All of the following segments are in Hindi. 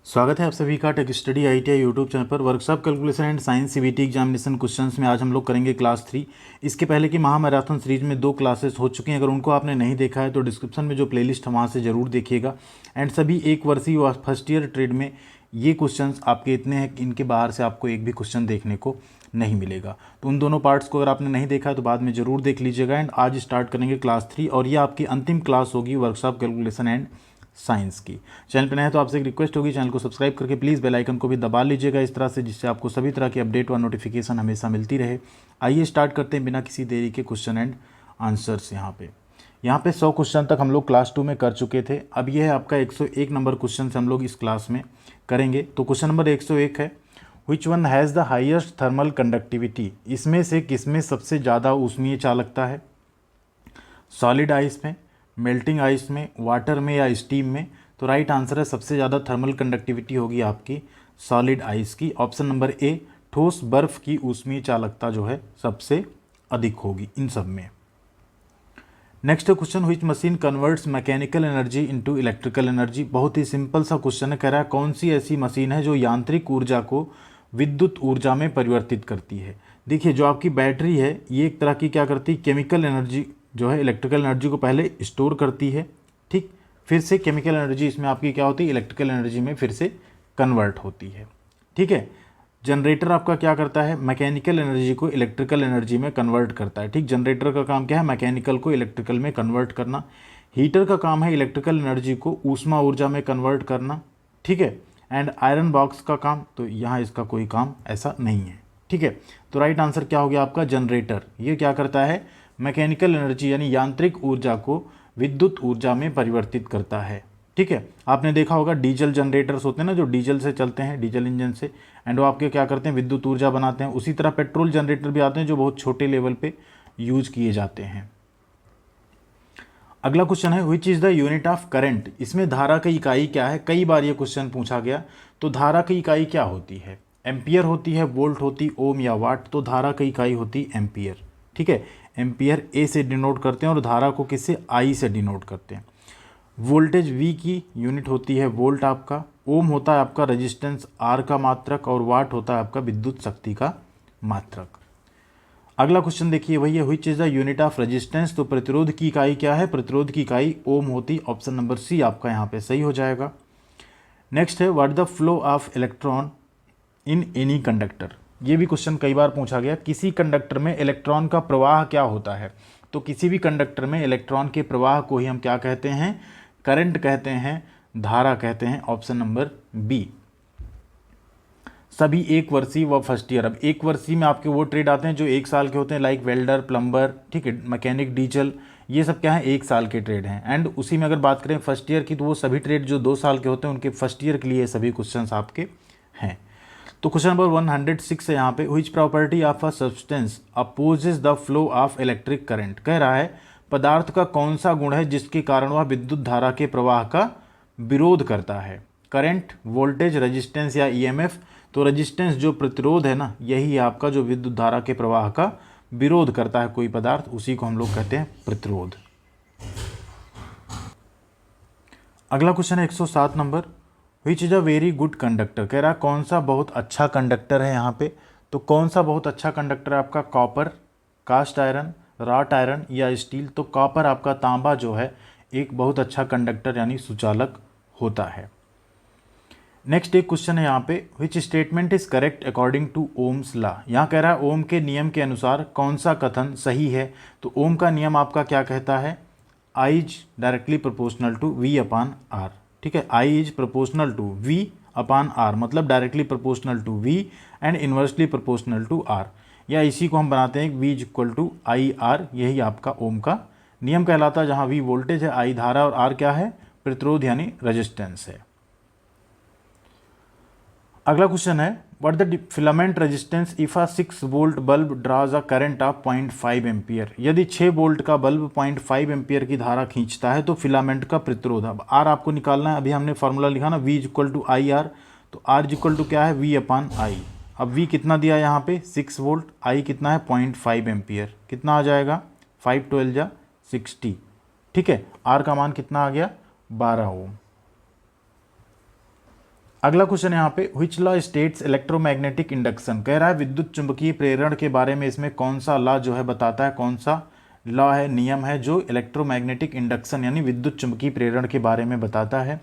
स्वागत है आप सभी का Tech Study ITI YouTube channel पर। Workshop calculation and science CBT examination questions में आज हम लोग करेंगे क्लास 3। इसके पहले की महामैराथन सीरीज में 2 क्लासेस हो चुकी हैं। अगर उनको आपने नहीं देखा है तो डिस्क्रिप्शन में जो प्लेलिस्ट है वहाँ से ज़रूर देखिएगा। एंड सभी एक वर्षीय व फर्स्ट ईयर ट्रेड में ये क्वेश्चंस आपके इतने हैं कि इनके बाहर से आपको एक भी क्वेश्चन देखने को नहीं मिलेगा। तो उन दोनों पार्ट्स को अगर आपने नहीं देखा है तो बाद में ज़रूर देख लीजिएगा। एंड आज स्टार्ट करेंगे क्लास 3 और ये आपकी अंतिम क्लास होगी वर्कशॉप कैलकुलेशन एंड साइंस की। चैनल पर नए हैं तो आपसे एक रिक्वेस्ट होगी, चैनल को सब्सक्राइब करके प्लीज़ बेल आइकन को भी दबा लीजिएगा इस तरह से, जिससे आपको सभी तरह की अपडेट व नोटिफिकेशन हमेशा मिलती रहे। आइए स्टार्ट करते हैं बिना किसी देरी के क्वेश्चन एंड आंसर्स। यहाँ पे 100 क्वेश्चन तक हम लोग क्लास 2 में कर चुके थे। अब ये है आपका 101 नंबर क्वेश्चन से हम लोग इस क्लास में करेंगे। तो क्वेश्चन नंबर 101 है, which one has the highest thermal conductivity. इसमें से किसमें सबसे ज़्यादा ऊष्मीय चालकता है? सॉलिड आइस में, मेल्टिंग आइस में, वाटर में या स्टीम में? तो राइट आंसर है सबसे ज़्यादा थर्मल कंडक्टिविटी होगी आपकी सॉलिड आइस की। ऑप्शन नंबर ए, ठोस बर्फ की ऊष्मीय चालकता जो है सबसे अधिक होगी इन सब में। Next question, which machine converts mechanical energy into electrical energy. बहुत ही सिंपल सा क्वेश्चन है, कह रहा है कौन सी ऐसी मशीन है जो यांत्रिक ऊर्जा को विद्युत ऊर्जा में परिवर्तित करती है। देखिए जो आपकी बैटरी है ये एक तरह की क्या करती है, केमिकल एनर्जी जो है इलेक्ट्रिकल एनर्जी को पहले स्टोर करती है, ठीक, फिर से केमिकल एनर्जी इसमें आपकी क्या होती है, इलेक्ट्रिकल एनर्जी में फिर से कन्वर्ट होती है। ठीक है, जनरेटर आपका क्या करता है, मैकेनिकल एनर्जी को इलेक्ट्रिकल एनर्जी में कन्वर्ट करता है। ठीक, जनरेटर का काम क्या है, मैकेनिकल को इलेक्ट्रिकल में कन्वर्ट करना। हीटर का काम है इलेक्ट्रिकल एनर्जी को ऊष्मा ऊर्जा में कन्वर्ट करना। ठीक है, एंड आयरन बॉक्स का काम, तो यहाँ इसका कोई काम ऐसा नहीं है। ठीक है, तो राइट आंसर क्या हो गया आपका, जनरेटर। ये क्या करता है, मैकेनिकल एनर्जी यानी यांत्रिक ऊर्जा को विद्युत ऊर्जा में परिवर्तित करता है। ठीक है, आपने देखा होगा डीजल जनरेटर्स होते हैं ना, जो डीजल से चलते हैं, डीजल इंजन से, एंड वो आपके क्या करते हैं, विद्युत ऊर्जा बनाते हैं। उसी तरह पेट्रोल जनरेटर भी आते हैं जो बहुत छोटे लेवल पे यूज किए जाते हैं। अगला क्वेश्चन है, which is the unit of current. इसमें धारा की इकाई क्या है, कई बार ये क्वेश्चन पूछा गया। तो धारा की इकाई क्या होती है, एम्पियर होती है, वोल्ट होती, ओम या वाट। तो धारा की इकाई होती एम्पियर। ठीक है, एम्पियर ए से डिनोट करते हैं और धारा को किससे, आई से डिनोट करते हैं। वोल्टेज वी की यूनिट होती है वोल्ट आपका। ओम होता है आपका रेजिस्टेंस आर का मात्रक, और वाट होता है आपका विद्युत शक्ति का मात्रक। अगला क्वेश्चन देखिए, वही है, which is the unit of resistance. तो प्रतिरोध की इकाई क्या है, प्रतिरोध की इकाई ओम होती। ऑप्शन नंबर सी आपका यहाँ पे सही हो जाएगा। नेक्स्ट है, what the flow of electron in any conductor. ये भी क्वेश्चन कई बार पूछा गया, किसी कंडक्टर में इलेक्ट्रॉन का प्रवाह क्या होता है। तो किसी भी कंडक्टर में इलेक्ट्रॉन के प्रवाह को ही हम क्या कहते हैं, करंट कहते हैं, धारा कहते हैं। Option number B. सभी एक वर्षीय व फर्स्ट ईयर। अब एक वर्षीय में आपके वो ट्रेड आते हैं जो 1 साल के होते हैं, लाइक वेल्डर, प्लम्बर, ठीक है, मैकेनिक, डीजल, ये सब क्या है 1 साल के ट्रेड हैं। एंड उसी में अगर बात करें फर्स्ट ईयर की, तो वो सभी ट्रेड जो 2 साल के होते हैं उनके फर्स्ट ईयर के लिए सभी क्वेश्चन आपके हैं। तो क्वेश्चन नंबर 106 है यहाँ पे, which property of a substance opposes the flow of electric current. कह रहा है पदार्थ का कौन सा गुण है जिसके कारण वह विद्युत धारा के प्रवाह का विरोध करता है। करंट, वोल्टेज, रेजिस्टेंस या ईएमएफ। तो रेजिस्टेंस जो प्रतिरोध है ना, यही है आपका जो विद्युत धारा के प्रवाह का विरोध करता है कोई पदार्थ, उसी को हम लोग कहते हैं प्रतिरोध। अगला क्वेश्चन है 107 number, which is a very good conductor. कह रहा है कौन सा बहुत अच्छा कंडक्टर है यहाँ पे। तो कौन सा बहुत अच्छा कंडक्टर है आपका, copper, cast iron, wrought iron या स्टील। तो कॉपर आपका तांबा जो है एक बहुत अच्छा कंडक्टर यानी सुचालक होता है। नेक्स्ट एक क्वेश्चन है यहाँ पे, which statement is correct according to Ohm's law. यहाँ कह रहा है ओम के नियम के अनुसार कौन सा कथन सही है। तो ओम का नियम आपका क्या कहता है, I is directly proportional to V upon R. ठीक है, I is proportional to V upon R, मतलब directly proportional to V and inversely proportional to R, या इसी को हम बनाते हैं V is equal to I R. यही आपका ओम का नियम कहलाता है, जहाँ वी वोल्टेज है, आई धारा और आर क्या है, प्रतिरोध यानी रेजिस्टेंस है। अगला क्वेश्चन है, what the filament resistance if a 6 volt bulb draws a current of 0.5 ampere. यदि 6 वोल्ट का बल्ब 0.5 एम्पियर की धारा खींचता है तो फिलामेंट का प्रतिरोध। अब आर आपको निकालना है, अभी हमने फार्मूला लिखा ना, V is equal to I R. तो आर इज इक्वल टू क्या है, वी अपॉन आई। अब वी कितना दिया यहाँ पे 6 वोल्ट, आई कितना है 0.5 एम्पियर, कितना आ जाएगा 5 12 जा 60। ठीक है, आर का मान कितना आ गया 12 ओम। अगला क्वेश्चन यहाँ पे which law states electromagnetic induction, कह रहा है विद्युत चुंबकीय प्रेरण के बारे में इसमें कौन सा लॉ जो है बताता है, कौन सा लॉ है, नियम है जो इलेक्ट्रोमैग्नेटिक इंडक्शन यानी विद्युत चुंबकीय प्रेरण के बारे में बताता है।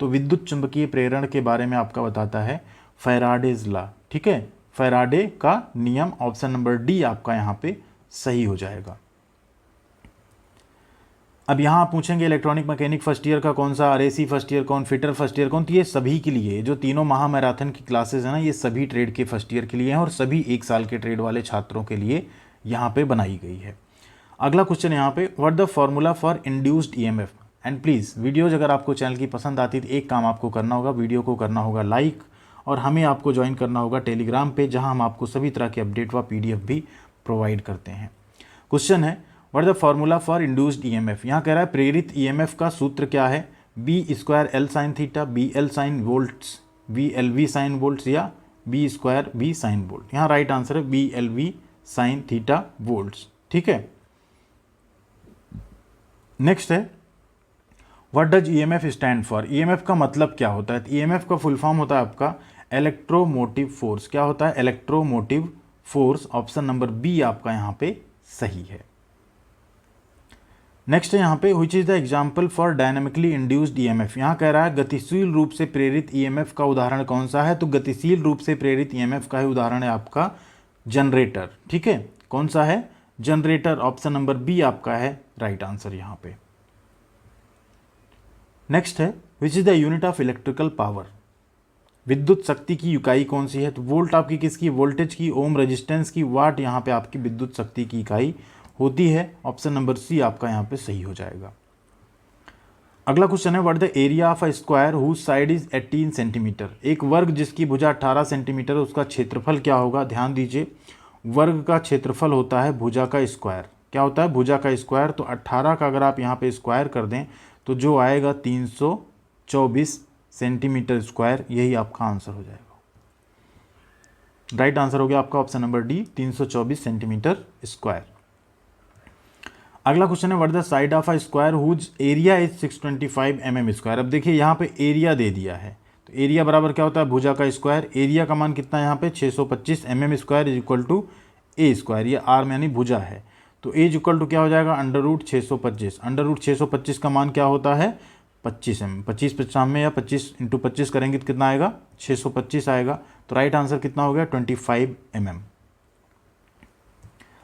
तो विद्युत चुंबकीय प्रेरण के बारे में आपका बताता है फैराडेज लॉ। ठीक है, फैराडे का नियम, ऑप्शन नंबर डी आपका यहाँ पे सही हो जाएगा। अब यहाँ आप पूछेंगे इलेक्ट्रॉनिक मैकेनिक फर्स्ट ईयर का कौन सा, आरएसी फर्स्ट ईयर कौन, फिटर फर्स्ट ईयर कौन, तो ये सभी के लिए जो तीनों महामैराथन की क्लासेस हैं ना, ये सभी ट्रेड के फर्स्ट ईयर के लिए हैं और सभी 1 साल के ट्रेड वाले छात्रों के लिए यहाँ पे बनाई गई है। अगला क्वेश्चन यहाँ पे, what the formula for induced EMF. And please videos अगर आपको चैनल की पसंद आती है तो एक काम आपको करना होगा, वीडियो को करना होगा लाइक और हमें आपको ज्वाइन करना होगा टेलीग्राम पे, जहाँ हम आपको सभी तरह के अपडेट व PDF भी प्रोवाइड करते हैं। क्वेश्चन है what the formula for induced EMF. यहाँ कह रहा है प्रेरित ईएमएफ का सूत्र क्या है, B² L sin theta, BL sin volts, VLV sin volts या B² V sin वोल्ट। यहाँ राइट आंसर है BLV sin थीटा वोल्ट्स। ठीक है, नेक्स्ट है what does EMF stand for. EMF का मतलब क्या होता है, EMF का फुल फॉर्म होता है आपका इलेक्ट्रोमोटिव फोर्स। क्या होता है, electromotive force. Option number B आपका यहाँ पे सही है। नेक्स्ट है यहाँ पे which is the example for dynamically induced EMF। यहाँ कह रहा है गतिशील रूप से प्रेरित EMF का उदाहरण कौन सा है, तो गतिशील रूप से प्रेरित EMF का ही उदाहरण है आपका जनरेटर। ठीक है, कौन सा है, जनरेटर। ऑप्शन नंबर बी आपका है राइट आंसर यहाँ पे। नेक्स्ट है which is the unit of electrical power. विद्युत शक्ति की इकाई कौन सी है, तो वोल्ट आपकी किसकी, वोल्टेज की, ओम रेजिस्टेंस की, वाट यहाँ पे आपकी विद्युत शक्ति की इकाई होती है। ऑप्शन नंबर सी आपका यहाँ पे सही हो जाएगा। अगला क्वेश्चन है what the area of a square whose side is 18 centimetre. एक वर्ग जिसकी भुजा 18 सेंटीमीटर, उसका क्षेत्रफल क्या होगा। ध्यान दीजिए, वर्ग का क्षेत्रफल होता है भुजा का स्क्वायर। क्या होता है, भुजा का स्क्वायर। तो 18 का अगर आप यहाँ पे स्क्वायर कर दें तो जो आएगा 324 सेंटीमीटर स्क्वायर, यही आपका आंसर हो जाएगा। राइट आंसर हो गया आपका option number D, 324 centimetre square. अगला क्वेश्चन है what the side of a square whose area is 625 mm square. अब देखिए यहाँ पे एरिया दे दिया है, तो एरिया बराबर क्या होता है, भुजा का स्क्वायर। एरिया का मान कितना है यहाँ पे 625 mm square is equal to A square. ये आर में यानी भुजा है, तो ए इज इक्वल टू क्या हो जाएगा, √625। √625 का मान क्या होता है 25 mm। 25 50 में या 25 × 25 करेंगे तो कितना आएगा 625 आएगा। तो राइट आंसर कितना हो गया 25 mm।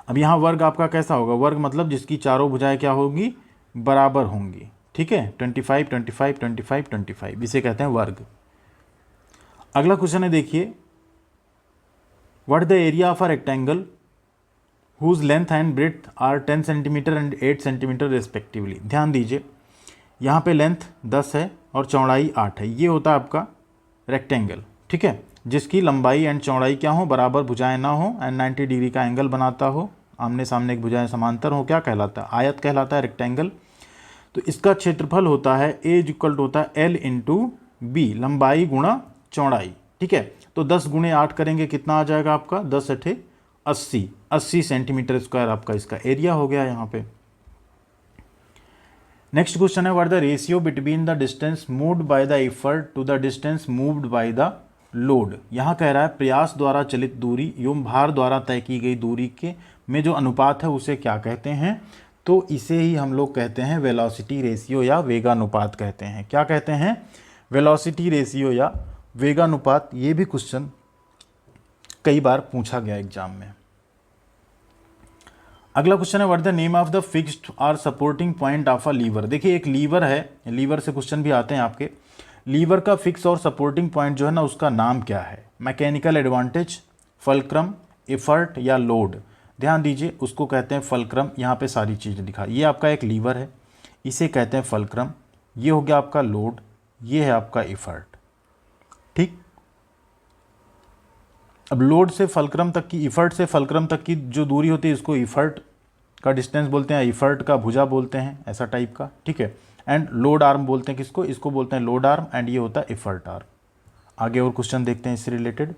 अब यहाँ वर्ग आपका कैसा होगा, वर्ग मतलब जिसकी चारों भुजाएं क्या होंगी, बराबर होंगी। ठीक है, 25 25 25 25, इसे कहते हैं वर्ग। अगला क्वेश्चन है देखिए what the area of a rectangle whose length and breadth are 10 centimetre and 8 centimetre respectively. ध्यान दीजिए, यहाँ पे लेंथ 10 है और चौड़ाई 8 है। ये होता है आपका रेक्टेंगल। ठीक है, जिसकी लंबाई एंड चौड़ाई क्या हो, बराबर भुजाएं ना हो एंड 90 डिग्री का एंगल बनाता हो, आमने सामने की भुजाएं समांतर हो, क्या कहलाता है, आयत कहलाता है, रेक्टेंगल। तो इसका क्षेत्रफल होता है ए इज इक्वल टू होता है L × B, लंबाई गुणा चौड़ाई। ठीक है, तो 10 × 8 करेंगे कितना आ जाएगा आपका 10 × 8 80 सेंटीमीटर स्क्वायर आपका इसका एरिया हो गया यहाँ पे। नेक्स्ट क्वेश्चन है what the ratio between the distance moved by the effort to the distance moved by the load. यहाँ कह रहा है प्रयास द्वारा चलित दूरी एवं भार द्वारा तय की गई दूरी के में जो अनुपात है उसे क्या कहते हैं, तो इसे ही हम लोग कहते हैं वेलोसिटी रेशियो या वेगानुपात कहते हैं। क्या कहते हैं, वेलोसिटी रेशियो या वेगानुपात। ये भी क्वेश्चन कई बार पूछा गया एग्जाम में। अगला क्वेश्चन है what the name of the fixed और supporting point of a lever. देखिए एक लीवर है, लीवर से क्वेश्चन भी आते हैं आपके। लीवर का फिक्स और सपोर्टिंग पॉइंट जो है ना उसका नाम क्या है, मैकेनिकल एडवांटेज, फल्क्रम, एफर्ट या लोड। ध्यान दीजिए, उसको कहते हैं फल्क्रम। यहाँ पे सारी चीज़ें दिखा, ये आपका एक लीवर है, इसे कहते हैं फल्क्रम। ये हो गया आपका लोड, ये है आपका एफर्ट। ठीक, अब लोड से फल्क्रम तक की, एफर्ट से फल्क्रम तक की जो दूरी होती है इसको एफर्ट का डिस्टेंस बोलते हैं, एफर्ट का भुजा बोलते हैं, ऐसा टाइप का। ठीक है, एंड लोड आर्म बोलते हैं किसको, इसको बोलते हैं लोड आर्म, एंड ये होता है एफर्ट आर्म। आगे और क्वेश्चन देखते हैं इससे रिलेटेड।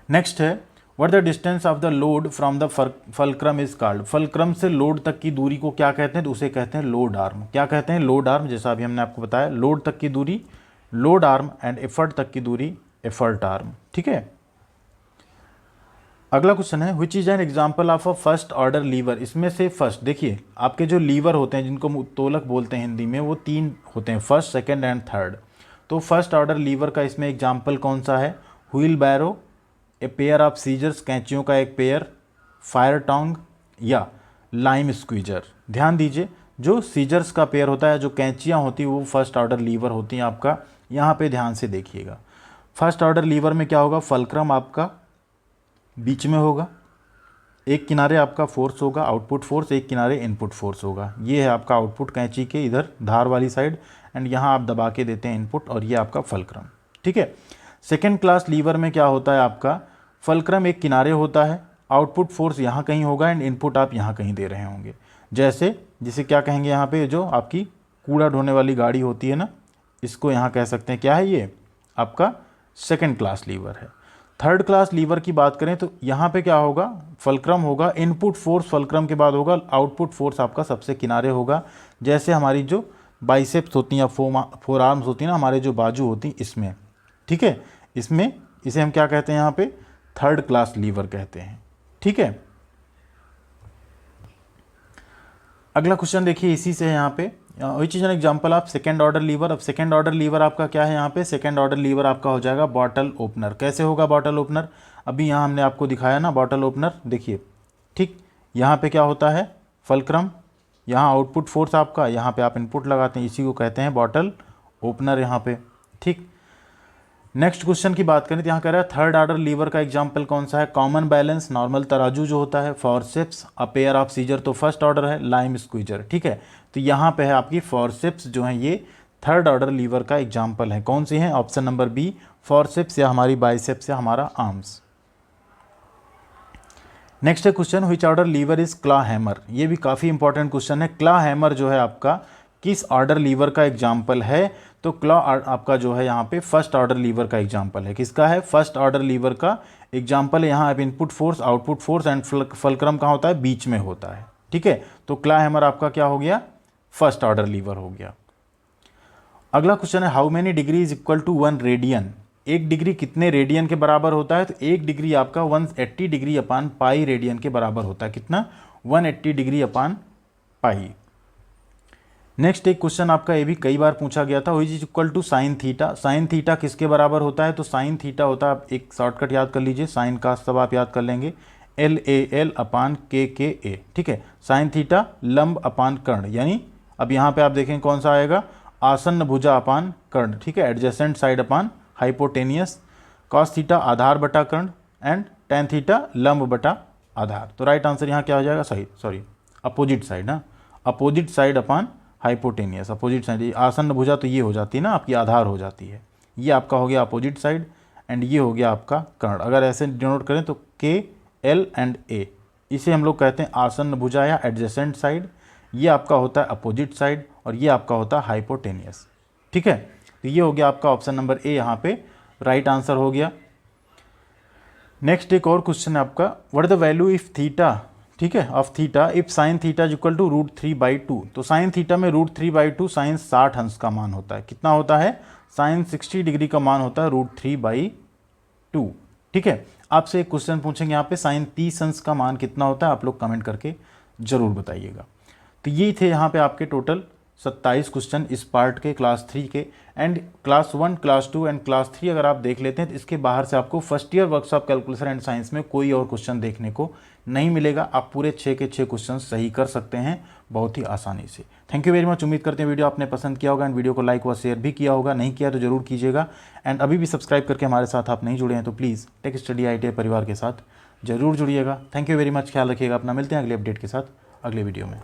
नेक्स्ट है what the distance of the load from the fulcrum is called. Fulcrum से लोड तक की दूरी को क्या कहते हैं, तो उसे कहते हैं लोड आर्म। क्या कहते हैं, लोड आर्म। जैसा अभी हमने आपको बताया, लोड तक की दूरी लोड आर्म एंड एफर्ट तक की दूरी एफर्ट आर्म। ठीक है, अगला क्वेश्चन है which is an example of a first order liver. इसमें से फर्स्ट, देखिए आपके जो लीवर होते हैं जिनको तोलक बोलते हैं हिंदी में, वो 3 होते हैं, फर्स्ट, सेकंड एंड थर्ड। तो फर्स्ट ऑर्डर लीवर का इसमें एग्जाम्पल कौन सा है? Wheelbarrow, a pair of scissors, कैंचियों का एक पेयर, फायर टोंग या लाइम स्क्वीजर। ध्यान दीजिए, जो सीजर्स का पेयर होता है, जो कैंचियाँ होती हैं, वो फर्स्ट ऑर्डर लीवर होती हैं आपका। यहाँ पे ध्यान से देखिएगा, फर्स्ट ऑर्डर लीवर में क्या होगा? फल्क्रम आपका बीच में होगा, एक किनारे आपका फोर्स होगा आउटपुट फोर्स, एक किनारे इनपुट फोर्स होगा। ये है आपका आउटपुट कैंची के इधर धार वाली साइड, एंड यहाँ आप दबा के देते हैं इनपुट, और ये आपका फल्क्रम। ठीक है, सेकेंड क्लास लीवर में क्या होता है आपका? फल्क्रम एक किनारे होता है, आउटपुट फोर्स यहाँ कहीं होगा एंड इनपुट आप यहाँ कहीं दे रहे होंगे। जिसे क्या कहेंगे यहाँ पे, जो आपकी कूड़ा ढोने वाली गाड़ी होती है ना, इसको यहाँ कह सकते हैं क्या है? ये आपका सेकेंड क्लास लीवर है। थर्ड क्लास लीवर की बात करें तो यहाँ पे क्या होगा? फल्क्रम होगा, इनपुट फोर्स फल्क्रम के बाद होगा, आउटपुट फोर्स आपका सबसे किनारे होगा। जैसे हमारी जो बाइसेप्स होती हैं या फोर आर्म्स होती हैं ना, हमारे जो बाजू होती हैं, इसमें। ठीक है, इसमें इसे हम क्या कहते हैं? यहाँ पे थर्ड क्लास लीवर कहते हैं। ठीक है, अगला क्वेश्चन देखिए, इसी से है यहाँ पे, which is an example of second order liver. अब सेकेंड ऑर्डर लीवर आपका क्या है? यहाँ पे सेकेंड ऑर्डर लीवर आपका हो जाएगा बॉटल ओपनर। कैसे होगा बॉटल ओपनर? अभी यहाँ हमने आपको दिखाया ना बॉटल ओपनर, देखिए। ठीक, यहाँ पे क्या होता है? फल्क्रम, यहाँ आउटपुट फोर्स आपका, यहाँ पे आप इनपुट लगाते हैं, इसी को कहते हैं बॉटल ओपनर यहाँ पे। ठीक, नेक्स्ट क्वेश्चन की बात करें तो यहाँ कह रहा है थर्ड ऑर्डर लीवर का एग्जांपल कौन सा है? कॉमन बैलेंस, नॉर्मल तराजू जो होता है, forceps, a pair of scissor तो फर्स्ट ऑर्डर है, लाइम स्क्वीजर। ठीक है, तो यहाँ पे है आपकी फॉरसेप्स जो है, ये थर्ड ऑर्डर लीवर का एग्जांपल है। कौन सी है? ऑप्शन नंबर बी, फॉरसेप्स या हमारी बाइसेप्स या हमारा आर्म्स। नेक्स्ट है question which order lever is claw hammer. ये भी काफ़ी इंपॉर्टेंट क्वेश्चन है। क्लॉ हैमर जो है आपका किस ऑर्डर लीवर का एग्जाम्पल है? तो क्लॉ आपका जो है यहाँ पे फर्स्ट ऑर्डर लीवर का एग्जाम्पल है। किसका है? फर्स्ट ऑर्डर लीवर का एग्जाम्पल है। यहाँ आप input force, output force and fulcrum कहाँ होता है? बीच में होता है। ठीक है, तो क्लॉ हैमर आपका क्या हो गया? फर्स्ट ऑर्डर लीवर हो गया। अगला क्वेश्चन है how many degree is equal to 1 radian. 1 degree कितने रेडियन के बराबर होता है? तो 1 डिग्री आपका 180 डिग्री अपान पाई रेडियन के बराबर होता है। कितना? 180 डिग्री अपान पाई। नेक्स्ट एक क्वेश्चन आपका, ये भी कई बार पूछा गया था, which is equal to sine theta. Sine theta किसके बराबर होता है? तो साइन थीटा होता है, आप एक शॉर्टकट याद कर लीजिए, साइन का सब आप याद कर लेंगे, LAL अपान KKA। ठीक है, साइन थीटा लंब अपान कर्ण, यानी अब यहाँ पे आप देखें कौन सा आएगा? आसन्न भुजा अपान कर्ण। ठीक है, एडजेसेंट साइड अपान हाइपोटेनियस। कॉस थीटा आधार बटा कर्ण, एंड टेन थीटा लंब बटा आधार। तो राइट आंसर यहाँ क्या हो जाएगा? सॉरी अपोजिट साइड ना, अपोजिट साइड अपान हाइपोटेनियस। अपोजिट साइड, आसन्न भुजा तो ये हो जाती है ना आपकी, आधार हो जाती है। ये आपका हो गया अपोजिट साइड, एंड ये हो गया आपका कर्ण। अगर ऐसे डिनोट करें तो KL एंड A, इसे हम लोग कहते हैं आसन्न भुजा या एडजेसेंट साइड। ये आपका होता है अपोजिट साइड, और ये आपका होता है हाइपोटेनियस। ठीक है, तो ये हो गया आपका ऑप्शन नंबर A यहाँ पे राइट आंसर हो गया। नेक्स्ट एक और क्वेश्चन है आपका, what the value if theta, ठीक है, of theta if sine theta is equal to √3/2। तो साइन थीटा में √3/2 साइन 60 अंश का मान होता है। कितना होता है? साइन 60 डिग्री का मान होता है √3/2। ठीक है, आपसे एक क्वेश्चन पूछेंगे यहाँ पे, साइन 30 अंश का मान कितना होता है? आप लोग कमेंट करके जरूर बताइएगा। तो ये थे यहाँ पे आपके टोटल 27 क्वेश्चन इस पार्ट के क्लास 3 के। And class 1, class 2 and class 3 अगर आप देख लेते हैं तो इसके बाहर से आपको first year workshop calculation and science में कोई और क्वेश्चन देखने को नहीं मिलेगा। आप पूरे 6 के 6 क्वेश्चन सही कर सकते हैं बहुत ही आसानी से। Thank you very much. उम्मीद करते हैं वीडियो आपने पसंद किया होगा, एंड वीडियो को लाइक व शेयर भी किया होगा। नहीं किया तो जरूर कीजिएगा। एंड अभी भी सब्सक्राइब करके हमारे साथ आप नहीं जुड़े हैं तो प्लीज़ टेक स्टडी ITI परिवार के साथ जरूर जुड़िएगा। Thank you very much. ख्याल रखिएगा अपना। मिलते हैं अगले अपडेट के साथ अगले वीडियो में।